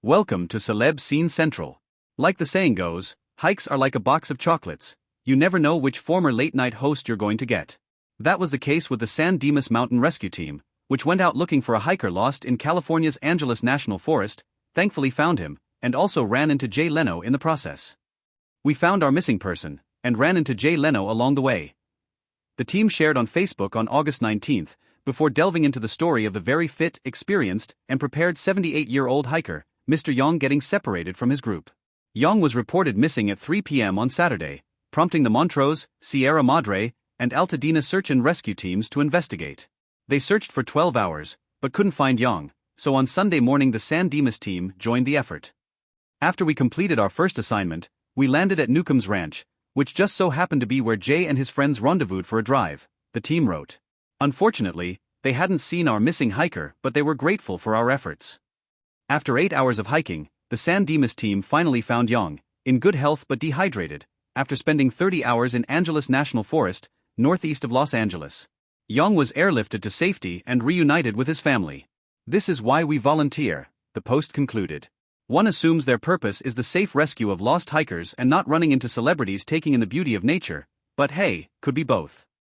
Welcome to Celeb Scene Central. Like the saying goes, hikes are like a box of chocolates. You never know which former late-night host you're going to get. That was the case with the San Dimas Mountain Rescue Team, which went out looking for a hiker lost in California's Angeles National Forest, thankfully found him, and also ran into Jay Leno in the process. We found our missing person, and ran into Jay Leno along the way. The team shared on Facebook on August 19th, before delving into the story of the very fit, experienced, and prepared 78-year-old hiker, Mr. Yong, getting separated from his group. Yong was reported missing at 3 p.m. on Saturday, prompting the Montrose, Sierra Madre, and Altadena search and rescue teams to investigate. They searched for 12 hours, but couldn't find Yong, so on Sunday morning the San Dimas team joined the effort. After we completed our first assignment, we landed at Newcomb's Ranch, which just so happened to be where Jay and his friends rendezvoused for a drive, the team wrote. Unfortunately, they hadn't seen our missing hiker, but they were grateful for our efforts. After 8 hours of hiking, the San Dimas team finally found Yong, in good health but dehydrated, after spending 30 hours in Angeles National Forest, northeast of Los Angeles. Yong was airlifted to safety and reunited with his family. This is why we volunteer, the post concluded. One assumes their purpose is the safe rescue of lost hikers and not running into celebrities taking in the beauty of nature, but hey, could be both.